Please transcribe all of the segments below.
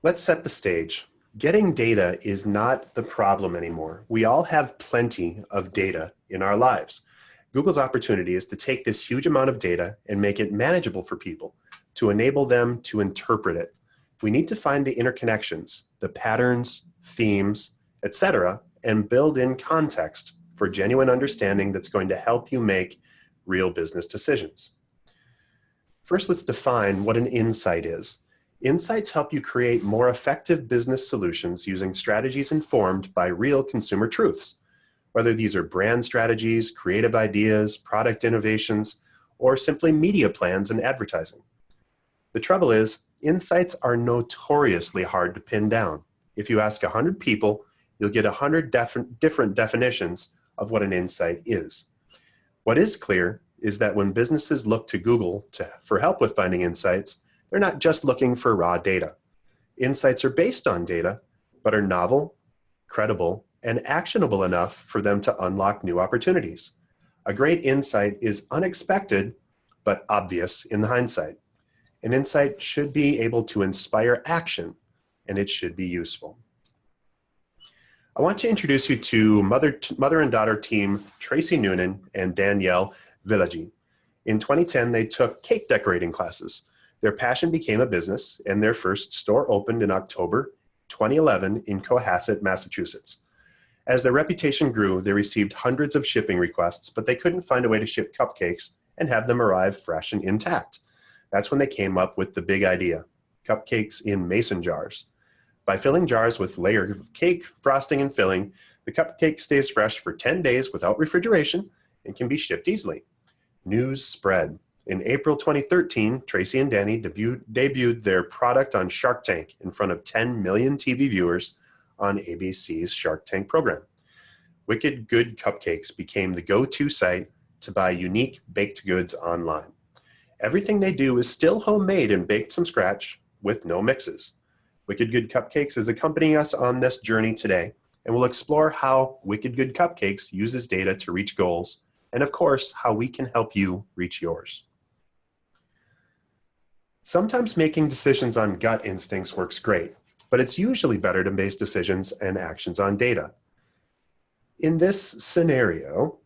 Let's set the stage. Getting data is not the problem anymore. We all have plenty of data in our lives. Google's opportunity is to take this huge amount of data and make it manageable for people, to enable them to interpret it. We need to find the interconnections, the patterns, themes, etc., and build in context for genuine understanding that's going to help you make real business decisions. First, let's define what an insight is. Insights help you create more effective business solutions using strategies informed by real consumer truths. Whether these are brand strategies, creative ideas, product innovations, or simply media plans and advertising. The trouble is, insights are notoriously hard to pin down. If you ask 100 people, you'll get 100 different definitions of what an insight is. What is clear is that when businesses look to Google for help with finding insights, they're not just looking for raw data. Insights are based on data, but are novel, credible, and actionable enough for them to unlock new opportunities. A great insight is unexpected, but obvious in hindsight. An insight should be able to inspire action, and it should be useful. I want to introduce you to mother and daughter team Tracy Noonan and Danielle Villagi. In 2010, they took cake decorating classes. Their passion became a business, and their first store opened in October 2011 in Cohasset, Massachusetts. As their reputation grew, they received hundreds of shipping requests, but they couldn't find a way to ship cupcakes and have them arrive fresh and intact. That's when they came up with the big idea, cupcakes in mason jars. By filling jars with layers of cake, frosting, and filling, the cupcake stays fresh for 10 days without refrigeration and can be shipped easily. News spread. In April 2013, Tracy and Danny debuted their product on Shark Tank in front of 10 million TV viewers on ABC's Shark Tank program. Wicked Good Cupcakes became the go-to site to buy unique baked goods online. Everything they do is still homemade and baked from scratch with no mixes. Wicked Good Cupcakes is accompanying us on this journey today, and we'll explore how Wicked Good Cupcakes uses data to reach goals, and of course, how we can help you reach yours. Sometimes making decisions on gut instincts works great, but it's usually better to base decisions and actions on data. In this scenario,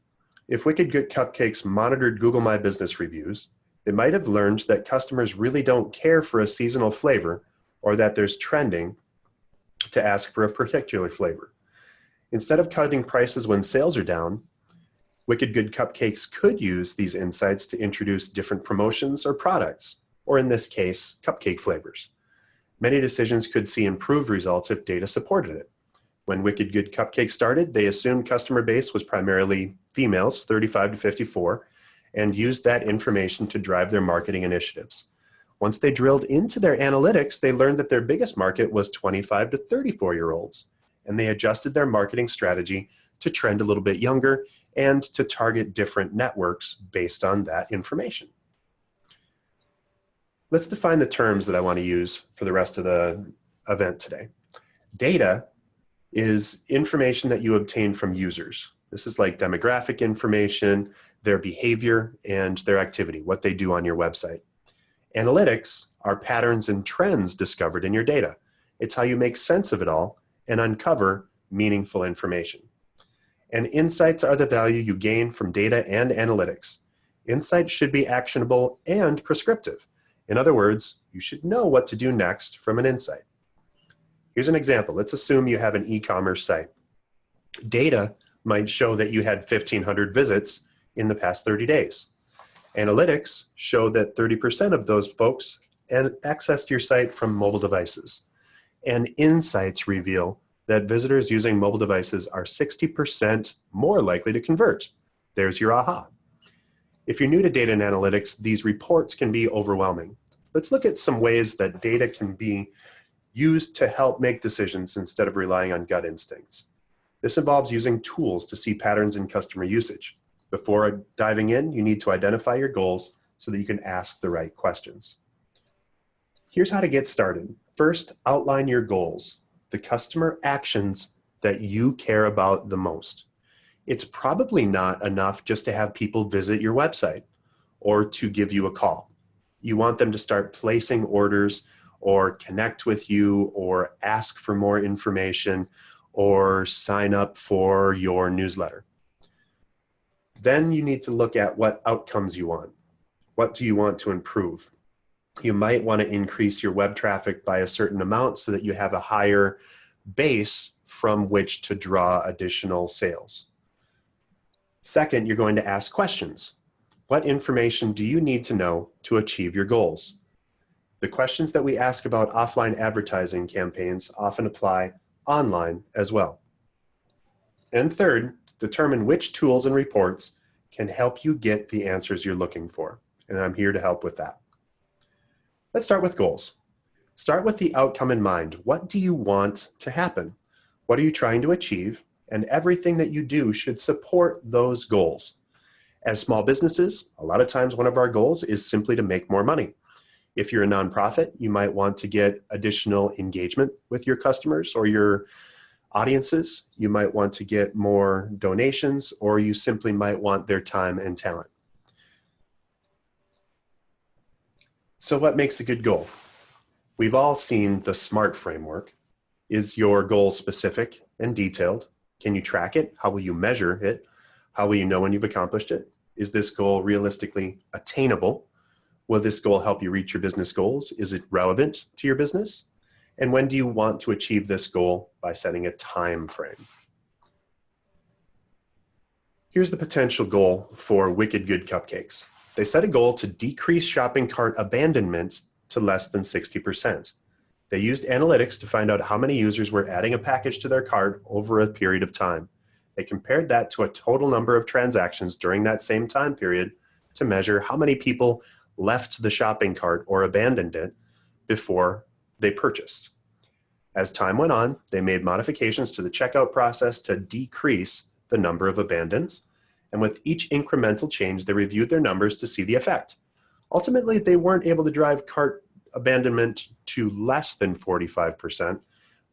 if Wicked Good Cupcakes monitored Google My Business reviews, they might have learned that customers really don't care for a seasonal flavor or that there's trending to ask for a particular flavor. Instead of cutting prices when sales are down, Wicked Good Cupcakes could use these insights to introduce different promotions or products, or in this case, cupcake flavors. Many decisions could see improved results if data supported it. When Wicked Good Cupcakes started, they assumed customer base was primarily females, 35 to 54, and used that information to drive their marketing initiatives. Once they drilled into their analytics, they learned that their biggest market was 25 to 34-year-olds, and they adjusted their marketing strategy to trend a little bit younger and to target different networks based on that information. Let's define the terms that I want to use for the rest of the event today. Data is information that you obtain from users. This is like demographic information, their behavior, and their activity, what they do on your website. Analytics are patterns and trends discovered in your data. It's how you make sense of it all and uncover meaningful information. And insights are the value you gain from data and analytics. Insights should be actionable and prescriptive. In other words, you should know what to do next from an insight. Here's an example. Let's assume you have an e-commerce site. Data might show that you had 1,500 visits in the past 30 days. Analytics show that 30% of those folks accessed your site from mobile devices. And insights reveal that visitors using mobile devices are 60% more likely to convert. There's your aha. If you're new to data and analytics, these reports can be overwhelming. Let's look at some ways that data can be used to help make decisions instead of relying on gut instincts. This involves using tools to see patterns in customer usage. Before diving in, you need to identify your goals so that you can ask the right questions. Here's how to get started. First, outline your goals, the customer actions that you care about the most. It's probably not enough just to have people visit your website or to give you a call. You want them to start placing orders or connect with you or ask for more information or sign up for your newsletter. Then you need to look at what outcomes you want. What do you want to improve? You might want to increase your web traffic by a certain amount so that you have a higher base from which to draw additional sales. Second, you're going to ask questions. What information do you need to know to achieve your goals? The questions that we ask about offline advertising campaigns often apply online as well. And third, determine which tools and reports can help you get the answers you're looking for. And I'm here to help with that. Let's start with goals. Start with the outcome in mind. What do you want to happen? What are you trying to achieve? And everything that you do should support those goals. As small businesses, a lot of times one of our goals is simply to make more money. If you're a nonprofit, you might want to get additional engagement with your customers or your audiences. You might want to get more donations, or you simply might want their time and talent. So what makes a good goal? We've all seen the SMART framework. Is your goal specific and detailed? Can you track it? How will you measure it? How will you know when you've accomplished it? Is this goal realistically attainable? Will this goal help you reach your business goals? Is it relevant to your business? And when do you want to achieve this goal by setting a time frame? Here's the potential goal for Wicked Good Cupcakes. They set a goal to decrease shopping cart abandonment to less than 60%. They used analytics to find out how many users were adding a package to their cart over a period of time. They compared that to a total number of transactions during that same time period to measure how many people left the shopping cart or abandoned it before they purchased. As time went on, they made modifications to the checkout process to decrease the number of abandons. And with each incremental change, they reviewed their numbers to see the effect. Ultimately, they weren't able to drive cart abandonment to less than 45%,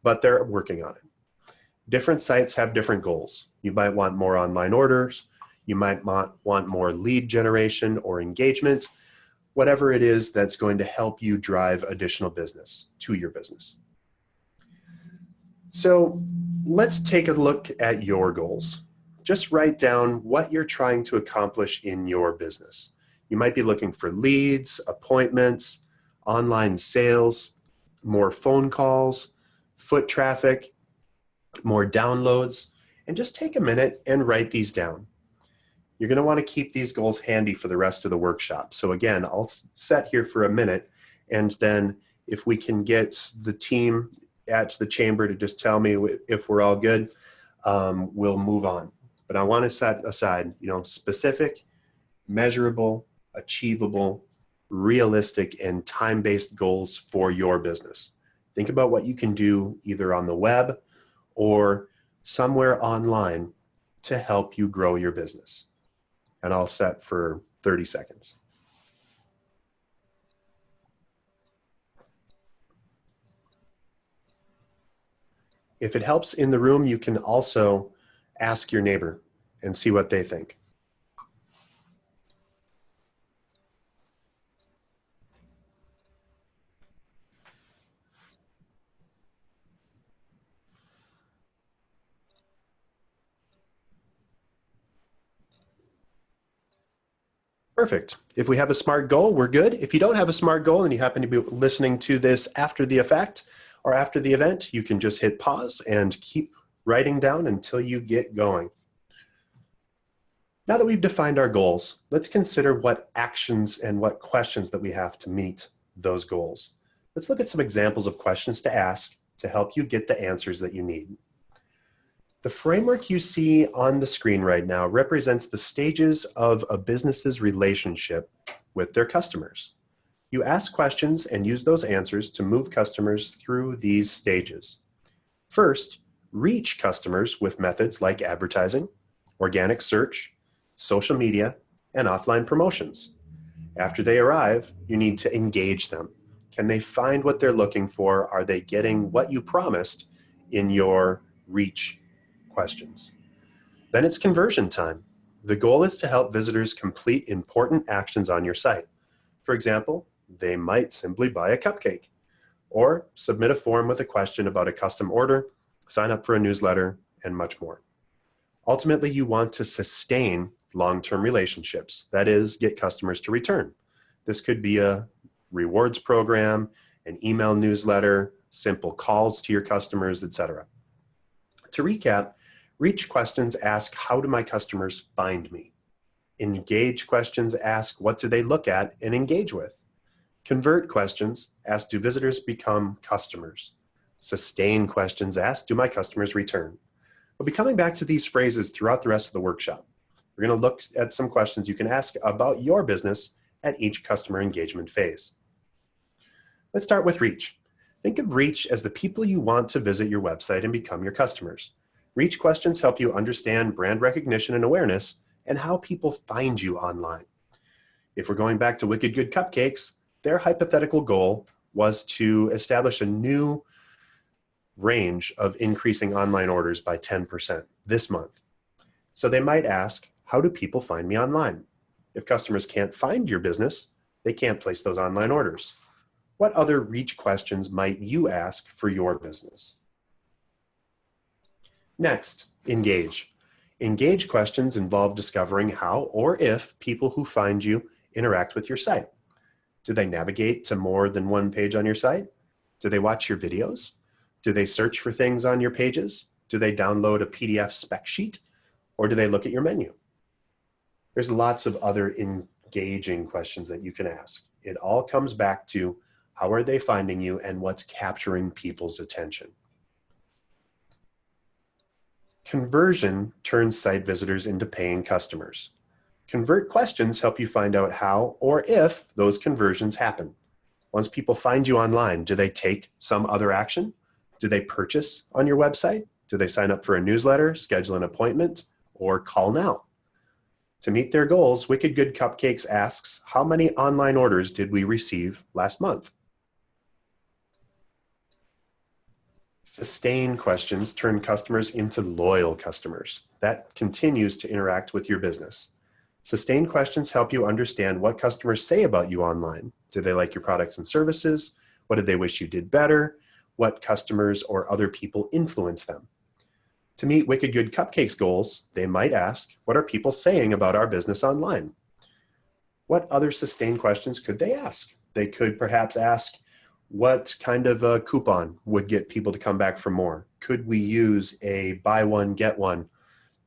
but they're working on it. Different sites have different goals. You might want more online orders. You might want more lead generation or engagement, whatever it is that's going to help you drive additional business to your business. So let's take a look at your goals. Just write down what you're trying to accomplish in your business. You might be looking for leads, appointments, online sales, more phone calls, foot traffic, more downloads, and just take a minute and write these down. You're going to want to keep these goals handy for the rest of the workshop. So again, I'll set here for a minute, and then if we can get the team at the chamber to just tell me if we're all good, we'll move on. But I want to set aside, specific, measurable, achievable, realistic, and time-based goals for your business. Think about what you can do either on the web or somewhere online to help you grow your business. And I'll set for 30 seconds. If it helps in the room, you can also ask your neighbor and see what they think. Perfect. If we have a SMART goal, we're good. If you don't have a SMART goal and you happen to be listening to this after the effect or after the event, you can just hit pause and keep writing down until you get going. Now that we've defined our goals, let's consider what actions and what questions that we have to meet those goals. Let's look at some examples of questions to ask to help you get the answers that you need. The framework you see on the screen right now represents the stages of a business's relationship with their customers. You ask questions and use those answers to move customers through these stages. First, reach customers with methods like advertising, organic search, social media, and offline promotions. After they arrive, you need to engage them. Can they find what they're looking for? Are they getting what you promised in your reach questions? Then it's conversion time. The goal is to help visitors complete important actions on your site. For example, they might simply buy a cupcake. or submit a form with a question about a custom order, sign up for a newsletter, and much more. Ultimately, you want to sustain long-term relationships. That is, get customers to return. This could be a rewards program, an email newsletter, simple calls to your customers, etc. To recap, reach questions ask, how do my customers find me? Engage questions ask, what do they look at and engage with? Convert questions ask, do visitors become customers? Sustain questions ask, do my customers return? We'll be coming back to these phrases throughout the rest of the workshop. We're going to look at some questions you can ask about your business at each customer engagement phase. Let's start with reach. Think of reach as the people you want to visit your website and become your customers. Reach questions help you understand brand recognition and awareness and how people find you online. If we're going back to Wicked Good Cupcakes, their hypothetical goal was to establish a new range of increasing online orders by 10% this month. So they might ask, how do people find me online? If customers can't find your business, they can't place those online orders. What other reach questions might you ask for your business? Next, engage. Engage questions involve discovering how or if people who find you interact with your site. Do they navigate to more than one page on your site? Do they watch your videos? Do they search for things on your pages? Do they download a PDF spec sheet? Or do they look at your menu? There's lots of other engaging questions that you can ask. It all comes back to how are they finding you and what's capturing people's attention. Conversion turns site visitors into paying customers. Convert questions help you find out how or if those conversions happen. Once people find you online, do they take some other action? Do they purchase on your website? Do they sign up for a newsletter, schedule an appointment, or call now? To meet their goals, Wicked Good Cupcakes asks, how many online orders did we receive last month? Sustain questions turn customers into loyal customers. That continues to interact with your business. Sustain questions help you understand what customers say about you online. Do they like your products and services? What did they wish you did better? What customers or other people influence them? To meet Wicked Good Cupcakes goals, they might ask, what are people saying about our business online? What other sustain questions could they ask? They could perhaps ask, what kind of a coupon would get people to come back for more? Could we use a buy one, get one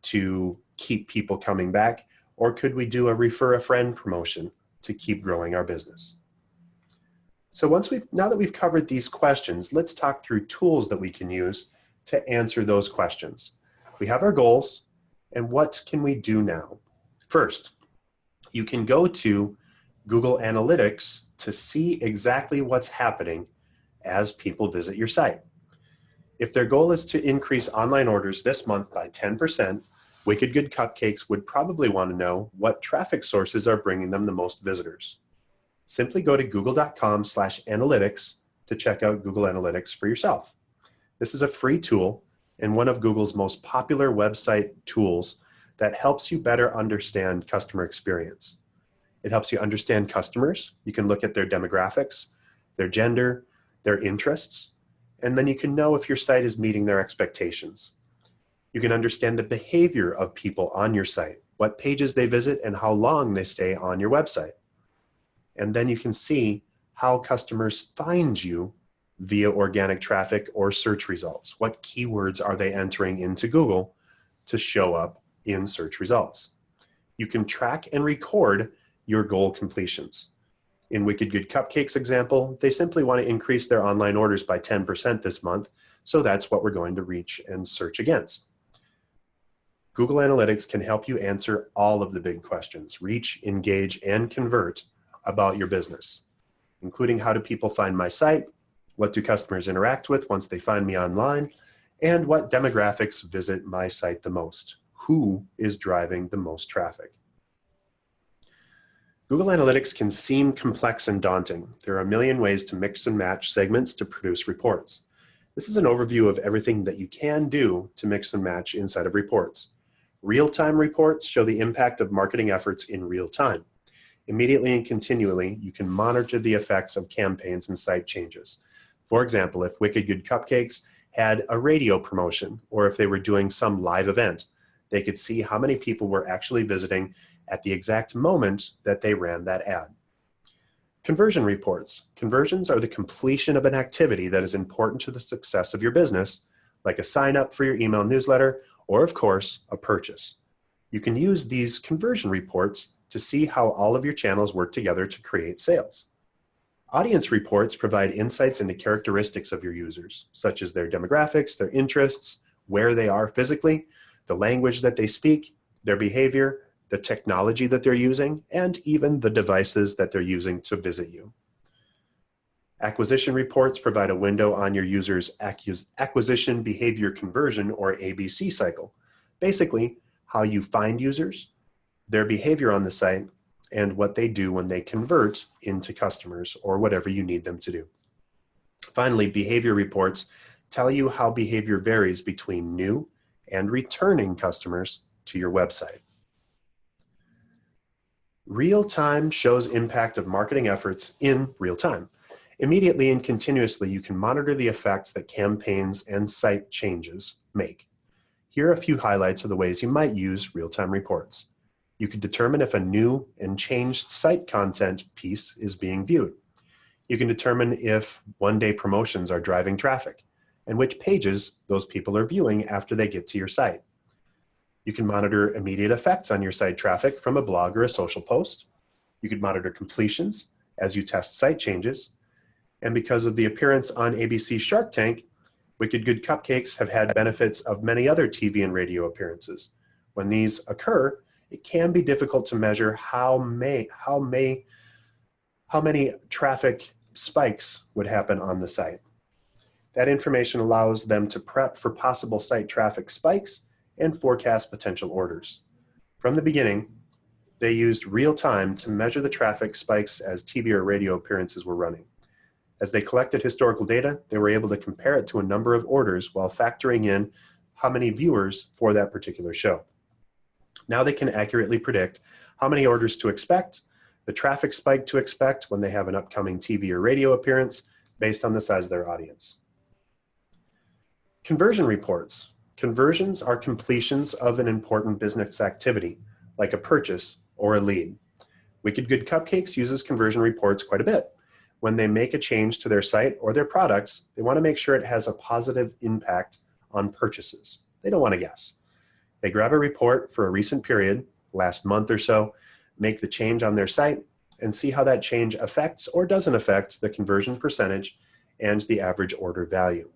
to keep people coming back? Or could we do a refer a friend promotion to keep growing our business? So now that we've covered these questions, let's talk through tools that we can use to answer those questions. We have our goals, and what can we do now? First, you can go to Google Analytics to see exactly what's happening as people visit your site. If their goal is to increase online orders this month by 10%, Wicked Good Cupcakes would probably want to know what traffic sources are bringing them the most visitors. Simply go to google.com/analytics to check out Google Analytics for yourself. This is a free tool and one of Google's most popular website tools that helps you better understand customer experience. It helps you understand customers. You can look at their demographics, their gender, their interests, and then you can know if your site is meeting their expectations. You can understand the behavior of people on your site, what pages they visit, and how long they stay on your website. And then you can see how customers find you via organic traffic or search results. What keywords are they entering into Google to show up in search results? You can track and record your goal completions. In Wicked Good Cupcakes example, they simply want to increase their online orders by 10% this month, so that's what we're going to reach and search against. Google Analytics can help you answer all of the big questions, reach, engage, and convert about your business, including how do people find my site, what do customers interact with once they find me online, and what demographics visit my site the most, who is driving the most traffic. Google Analytics can seem complex and daunting. There are a million ways to mix and match segments to produce reports. This is an overview of everything that you can do to mix and match inside of reports. Real-time reports show the impact of marketing efforts in real time. Immediately and continually, you can monitor the effects of campaigns and site changes. For example, if Wicked Good Cupcakes had a radio promotion, or if they were doing some live event, they could see how many people were actually visiting at the exact moment that they ran that ad. Conversion reports. Conversions are the completion of an activity that is important to the success of your business, like a sign up for your email newsletter, or of course, a purchase. You can use these conversion reports to see how all of your channels work together to create sales. Audience reports provide insights into characteristics of your users, such as their demographics, their interests, where they are physically, the language that they speak, their behavior, the technology that they're using, and even the devices that they're using to visit you. Acquisition reports provide a window on your user's acquisition behavior conversion, or ABC cycle. Basically, how you find users, their behavior on the site, and what they do when they convert into customers or whatever you need them to do. Finally, behavior reports tell you how behavior varies between new and returning customers to your website. Real time shows impact of marketing efforts in real time. Immediately and continuously, you can monitor the effects that campaigns and site changes make. Here are a few highlights of the ways you might use real-time reports. You can determine if a new and changed site content piece is being viewed. You can determine if one-day promotions are driving traffic and which pages those people are viewing after they get to your site. You can monitor immediate effects on your site traffic from a blog or a social post. You can monitor completions as you test site changes. And because of the appearance on ABC Shark Tank, Wicked Good Cupcakes have had benefits of many other TV and radio appearances. When these occur, it can be difficult to measure how many traffic spikes would happen on the site. That information allows them to prep for possible site traffic spikes and forecast potential orders. From the beginning, they used real time to measure the traffic spikes as TV or radio appearances were running. As they collected historical data, they were able to compare it to a number of orders while factoring in how many viewers for that particular show. Now they can accurately predict how many orders to expect, the traffic spike to expect when they have an upcoming TV or radio appearance based on the size of their audience. Conversion reports. Conversions are completions of an important business activity, like a purchase or a lead. Wicked Good Cupcakes uses conversion reports quite a bit. When they make a change to their site or their products, they want to make sure it has a positive impact on purchases. They don't want to guess. They grab a report for a recent period, last month or so, make the change on their site, and see how that change affects or doesn't affect the conversion percentage and the average order value.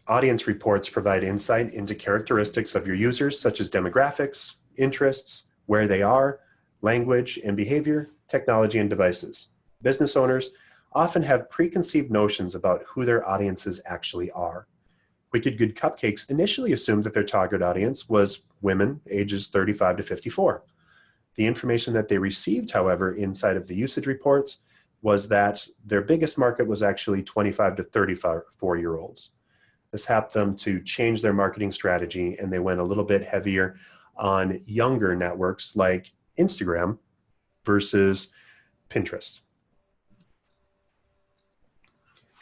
Audience reports provide insight into characteristics of your users, such as demographics, interests, where they are, language and behavior, technology and devices. Business owners often have preconceived notions about who their audiences actually are. Wicked Good Cupcakes initially assumed that their target audience was women ages 35 to 54. The information that they received, however, inside of the usage reports was that their biggest market was actually 25 to 34-year-olds. This helped them to change their marketing strategy, and they went a little bit heavier on younger networks like Instagram versus Pinterest.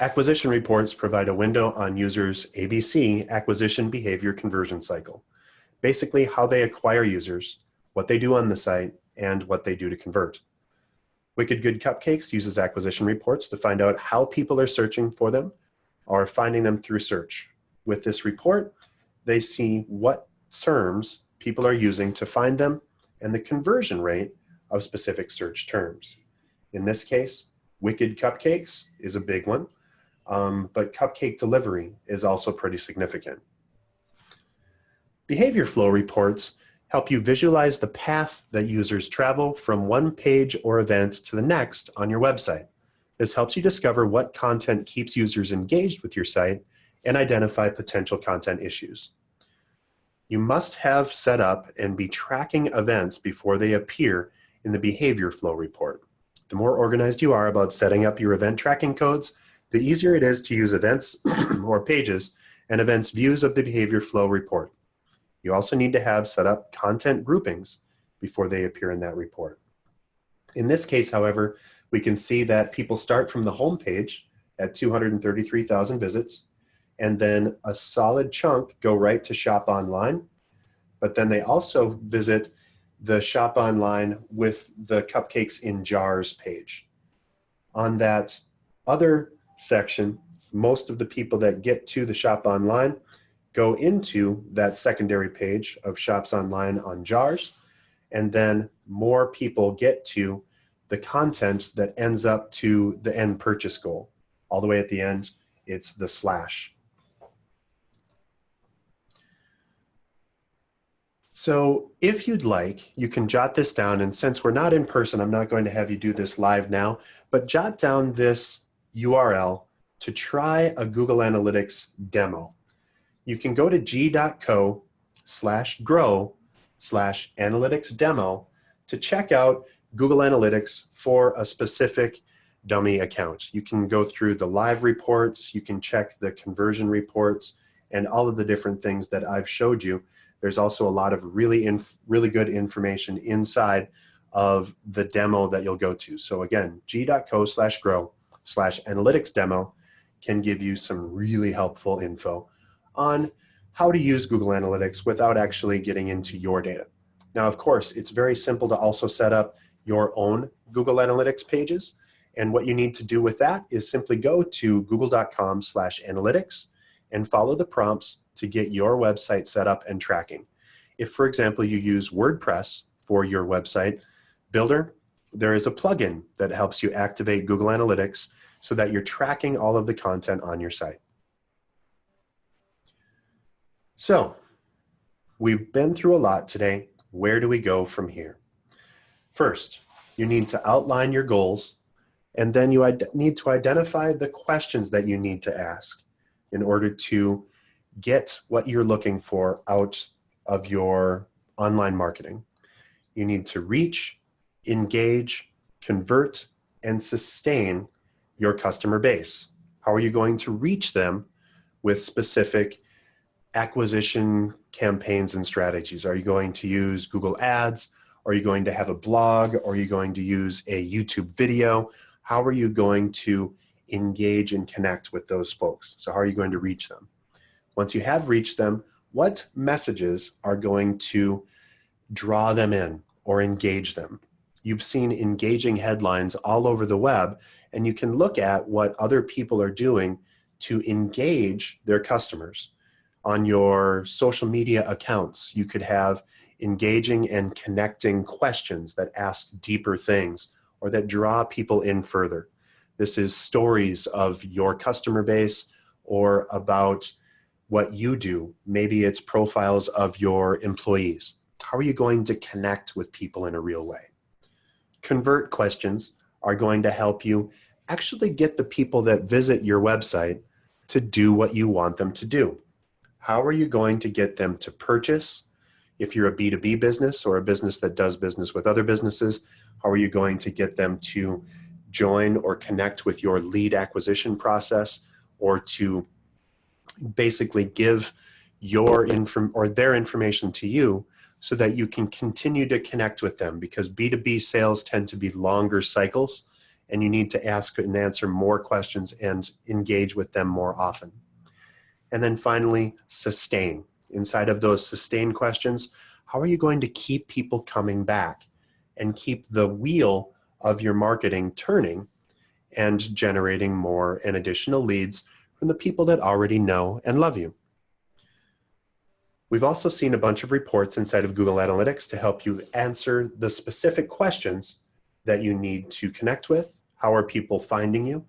Acquisition reports provide a window on users' ABC, acquisition behavior conversion cycle. Basically, how they acquire users, what they do on the site, and what they do to convert. Wicked Good Cupcakes uses acquisition reports to find out how people are searching for them or finding them through search. With this report, they see what terms people are using to find them and the conversion rate of specific search terms. In this case, Wicked Cupcakes is a big one, but cupcake delivery is also pretty significant. Behavior flow reports help you visualize the path that users travel from one page or event to the next on your website. This helps you discover what content keeps users engaged with your site and identify potential content issues. You must have set up and be tracking events before they appear in the behavior flow report. The more organized you are about setting up your event tracking codes, the easier it is to use events or pages and events views of the behavior flow report. You also need to have set up content groupings before they appear in that report. In this case, however, we can see that people start from the home page at 233,000 visits, and then a solid chunk go right to shop online. But then they also visit the shop online with the cupcakes in jars page. On that other section, most of the people that get to the shop online go into that secondary page of shops online on jars, and then more people get to the content that ends up to the end purchase goal. All the way at the end, it's the slash. So if you'd like, you can jot this down, and since we're not in person, I'm not going to have you do this live now, but jot down this URL to try a Google Analytics demo. You can go to g.co/grow/analytics demo to check out Google Analytics for a specific dummy account. You can go through the live reports, you can check the conversion reports, and all of the different things that I've showed you. There's also a lot of really good information inside of the demo that you'll go to. So again, g.co/grow/analytics demo can give you some really helpful info on how to use Google Analytics without actually getting into your data. Now, of course, it's very simple to also set up your own Google Analytics pages. And what you need to do with that is simply go to google.com/analytics and follow the prompts to get your website set up and tracking. If, for example, you use WordPress for your website builder, there is a plugin that helps you activate Google Analytics so that you're tracking all of the content on your site. So, we've been through a lot today. Where do we go from here? First, you need to outline your goals, and then you need to identify the questions that you need to ask in order to get what you're looking for out of your online marketing. You need to reach, engage, convert, and sustain your customer base. How are you going to reach them with specific acquisition campaigns and strategies? Are you going to use Google Ads? Are you going to have a blog? Are you going to use a YouTube video? How are you going to engage and connect with those folks? So how are you going to reach them? Once you have reached them, what messages are going to draw them in or engage them? You've seen engaging headlines all over the web, and you can look at what other people are doing to engage their customers. On your social media accounts, you could have engaging and connecting questions that ask deeper things or that draw people in further. This is stories of your customer base or about what you do. Maybe it's profiles of your employees. How are you going to connect with people in a real way? Convert questions are going to help you actually get the people that visit your website to do what you want them to do. How are you going to get them to purchase? If you're a B2B business or a business that does business with other businesses, how are you going to get them to join or connect with your lead acquisition process, or to basically give your their information to you so that you can continue to connect with them? Because B2B sales tend to be longer cycles, and you need to ask and answer more questions and engage with them more often. And then finally, sustain. Inside of those sustain questions, how are you going to keep people coming back and keep the wheel of your marketing turning and generating more and additional leads from the people that already know and love you? We've also seen a bunch of reports inside of Google Analytics to help you answer the specific questions that you need to connect with. How are people finding you?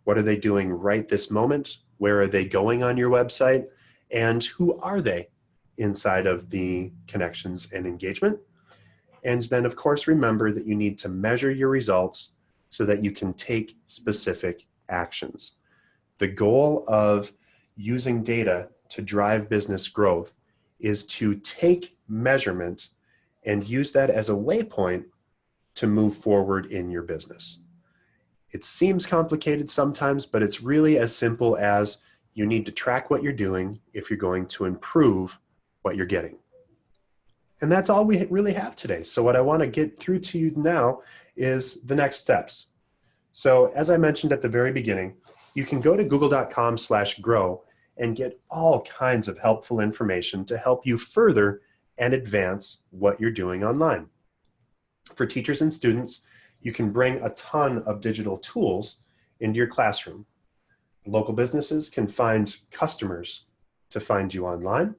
What are they doing right this moment? Where are they going on your website? And who are they inside of the connections and engagement? And then, of course, remember that you need to measure your results so that you can take specific actions. The goal of using data to drive business growth is to take measurement and use that as a waypoint to move forward in your business. It seems complicated sometimes, but it's really as simple as you need to track what you're doing if you're going to improve what you're getting. And that's all we really have today. So what I want to get through to you now is the next steps. So as I mentioned at the very beginning, you can go to google.com/grow and get all kinds of helpful information to help you further and advance what you're doing online. For teachers and students, you can bring a ton of digital tools into your classroom. Local businesses can find customers to find you online.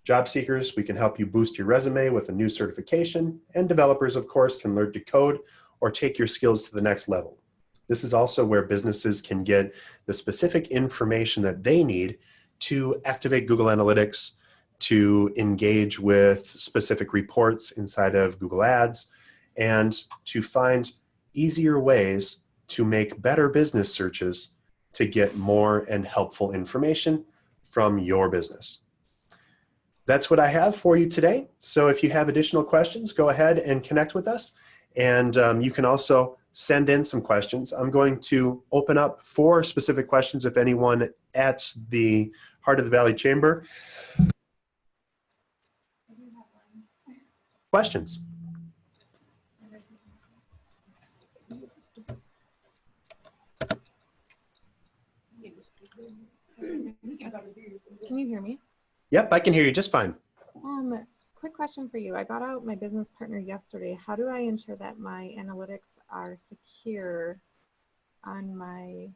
Job seekers, we can help you boost your resume with a new certification, and developers, of course, can learn to code or take your skills to the next level. This is also where businesses can get the specific information that they need to activate Google Analytics, to engage with specific reports inside of Google Ads, and to find easier ways to make better business searches to get more and helpful information from your business. That's what I have for you today. So if you have additional questions, go ahead and connect with us. And you can also send in some questions. I'm going to open up for specific questions if anyone at the Heart of the Valley Chamber. Questions? Can you hear me? Yep, I can hear you just fine. Quick question for you. I got out my business partner yesterday. How do I ensure that my analytics are secure on my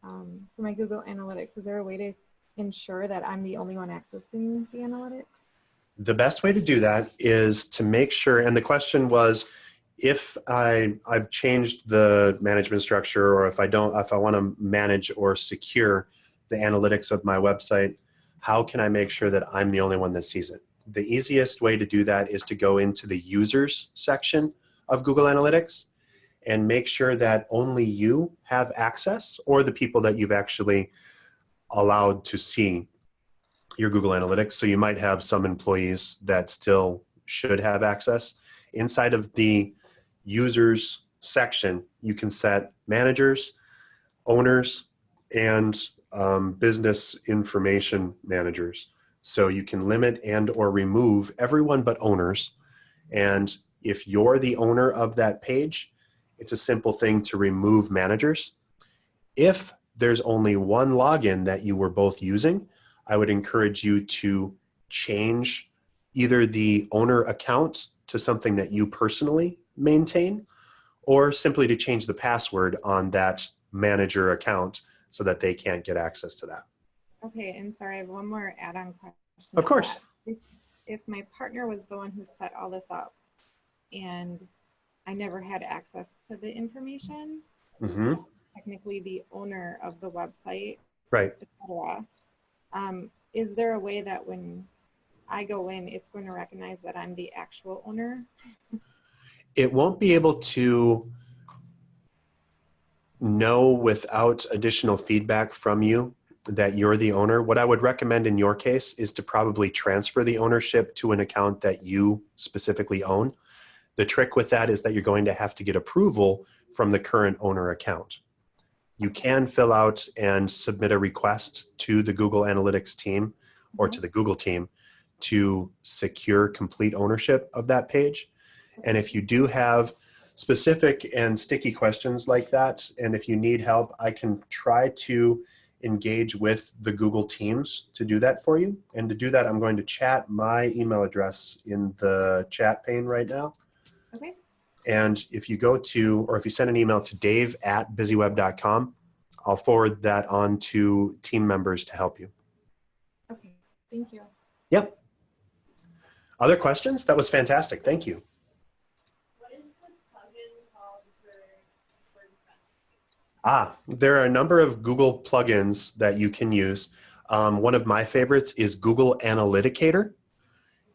for my Google Analytics? Is there a way to ensure that I'm the only one accessing the analytics? The best way to do that is to make sure, and the question was, if I've changed the management structure, or if I want to manage or secure the analytics of my website, how can I make sure that I'm the only one that sees it? The easiest way to do that is to go into the users section of Google Analytics and make sure that only you have access, or the people that you've actually allowed to see your Google Analytics. So you might have some employees that still should have access. Inside of the users section, you can set managers, owners, and business information managers. So you can limit and or remove everyone but owners. And if you're the owner of that page, it's a simple thing to remove managers. If there's only one login that you were both using, I would encourage you to change either the owner account to something that you personally maintain, or simply to change the password on that manager account so that they can't get access to that. Okay, and sorry, I have one more add-on question. Of course. If my partner was the one who set all this up and I never had access to the information, technically the owner of the website, right, etc. Is there a way that when I go in, it's going to recognize that I'm the actual owner? It won't be able to know without additional feedback from you that you're the owner. What I would recommend in your case is to probably transfer the ownership to an account that you specifically own. The trick with that is that you're going to have to get approval from the current owner account. You can fill out and submit a request to the Google Analytics team or to the Google team to secure complete ownership of that page. And if you do have specific and sticky questions like that, and if you need help, I can try to engage with the Google teams to do that for you. And to do that, I'm going to chat my email address in the chat pane right now. Okay. And if you go to, or if you send an email to dave@busyweb.com, I'll forward that on to team members to help you. Okay, thank you. Yep. Other questions? That was fantastic. Thank you. What is the plugin called for WordPress? There are a number of Google plugins that you can use. One of my favorites is Google Analyticator.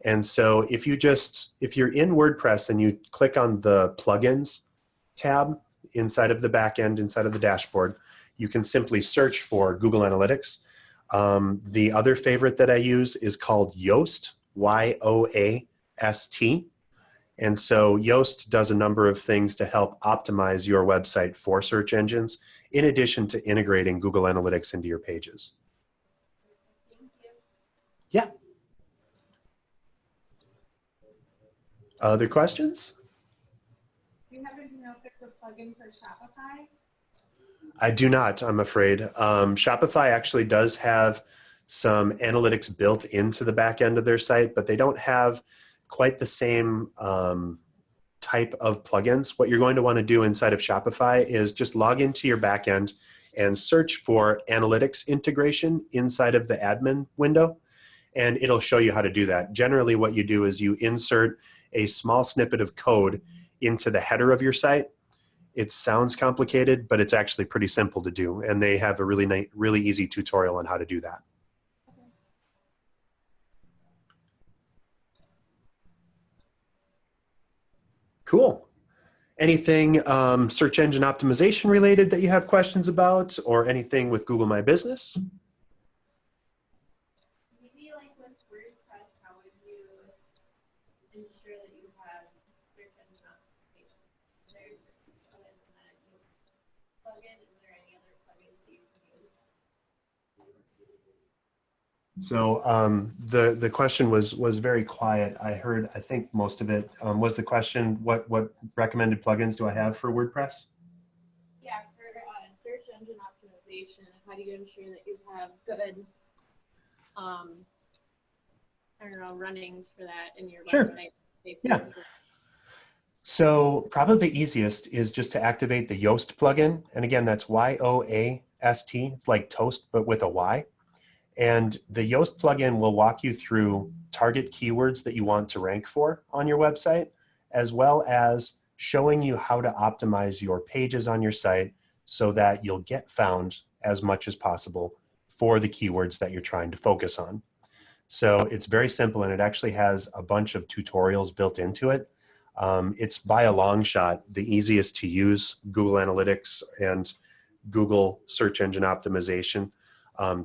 And so if you're in WordPress and you click on the plugins tab inside of the backend, inside of the dashboard, you can simply search for Google Analytics. The other favorite that I use is called Yoast, Y-O-A-S-T. And so Yoast does a number of things to help optimize your website for search engines, in addition to integrating Google Analytics into your pages. Yeah. Other questions? Do you happen to know if there's a plugin for Shopify? I do not, I'm afraid. Shopify actually does have some analytics built into the back end of their site, but they don't have quite the same type of plugins. What you're going to want to do inside of Shopify is just log into your back end and search for analytics integration inside of the admin window, and it'll show you how to do that. Generally, what you do is you insert a small snippet of code into the header of your site. It sounds complicated, but it's actually pretty simple to do, and they have a really easy tutorial on how to do that. Cool. Anything search engine optimization related that you have questions about, or anything with Google My Business? Maybe like with WordPress, how would you ensure that you have search engine optimization? There's other than that, you plug in. Is there any other plugins that you can use? So the question was very quiet. I think most of it. Was the question, what recommended plugins do I have for WordPress? Yeah, for search engine optimization, how do you ensure that you have good, I don't know, runnings for that in your Sure. website? Yeah. So probably the easiest is just to activate the Yoast plugin. And again, that's Y-O-A-S-T. It's like toast, but with a Y. And the Yoast plugin will walk you through target keywords that you want to rank for on your website, as well as showing you how to optimize your pages on your site so that you'll get found as much as possible for the keywords that you're trying to focus on. So it's very simple, and it actually has a bunch of tutorials built into it. It's by a long shot the easiest to use Google Analytics and Google Search Engine Optimization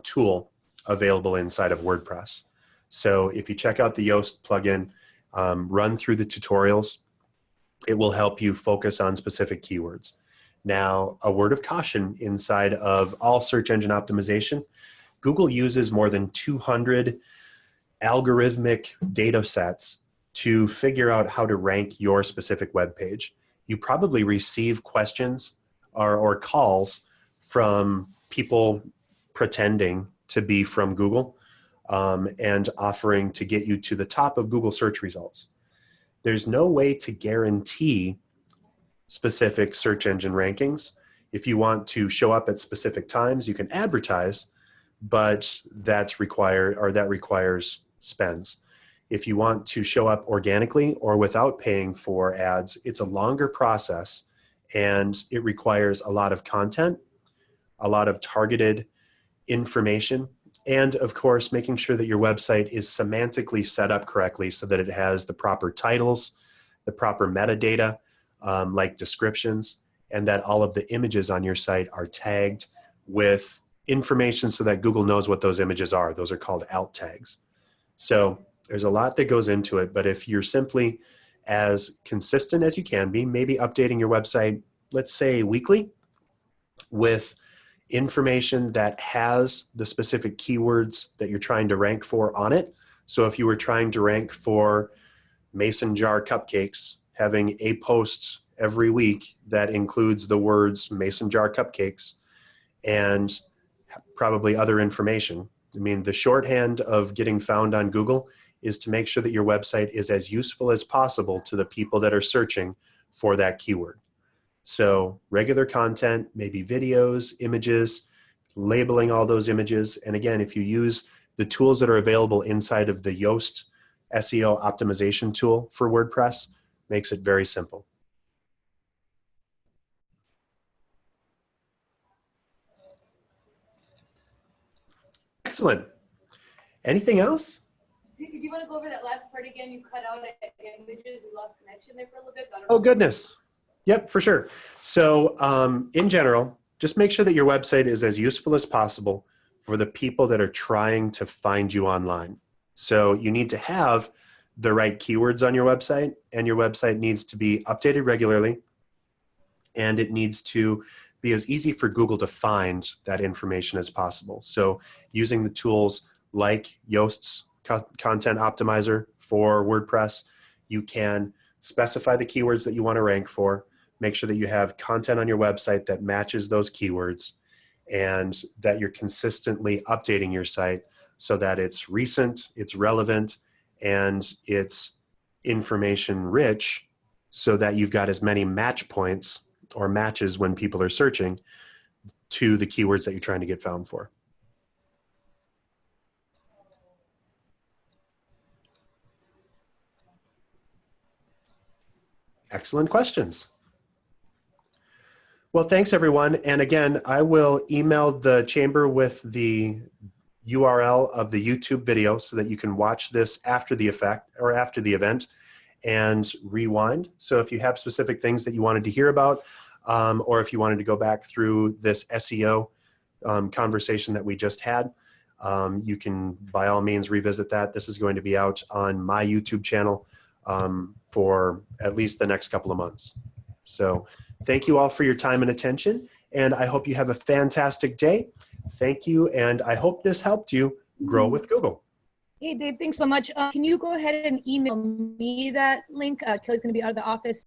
tool available inside of WordPress. So if you check out the Yoast plugin, run through the tutorials, it will help you focus on specific keywords. Now, a word of caution inside of all search engine optimization, Google uses more than 200 algorithmic data sets to figure out how to rank your specific web page. You probably receive questions or calls from people pretending to be from Google and offering to get you to the top of Google search results. There's no way to guarantee specific search engine rankings. If you want to show up at specific times, you can advertise, but that requires spends. If you want to show up organically or without paying for ads, it's a longer process, and it requires a lot of content, a lot of targeted information, and of course, making sure that your website is semantically set up correctly so that it has the proper titles, the proper metadata, like descriptions, and that all of the images on your site are tagged with information so that Google knows what those images are. Those are called alt tags. So there's a lot that goes into it, but if you're simply as consistent as you can be, maybe updating your website, let's say weekly, with information that has the specific keywords that you're trying to rank for on it. So if you were trying to rank for mason jar cupcakes, having a post every week that includes the words mason jar cupcakes and probably other information. I mean, the shorthand of getting found on Google is to make sure that your website is as useful as possible to the people that are searching for that keyword. So regular content, maybe videos, images, labeling all those images. And again, if you use the tools that are available inside of the Yoast SEO optimization tool for WordPress, makes it very simple. Excellent. Anything else? Do you want to go over that last part again? You cut out at images, you lost connection there for a little bit. So I don't Oh, know. goodness. Yep, for sure. So in general, just make sure that your website is as useful as possible for the people that are trying to find you online. So you need to have the right keywords on your website, and your website needs to be updated regularly, and it needs to be as easy for Google to find that information as possible. So using the tools like Yoast's Content Optimizer for WordPress, you can specify the keywords that you want to rank for, make sure that you have content on your website that matches those keywords, and that you're consistently updating your site so that it's recent, it's relevant, and it's information rich, so that you've got as many match points or matches when people are searching to the keywords that you're trying to get found for. Excellent questions. Well, thanks everyone. And again, I will email the chamber with the URL of the YouTube video so that you can watch this after the effect or after the event and rewind. So if you have specific things that you wanted to hear about, or if you wanted to go back through this SEO conversation that we just had, you can by all means revisit that. This is going to be out on my YouTube channel for at least the next couple of months. So thank you all for your time and attention, and I hope you have a fantastic day. Thank you, and I hope this helped you grow with Google. Hey, Dave, thanks so much. Can you go ahead and email me that link? Kelly's going to be out of the office.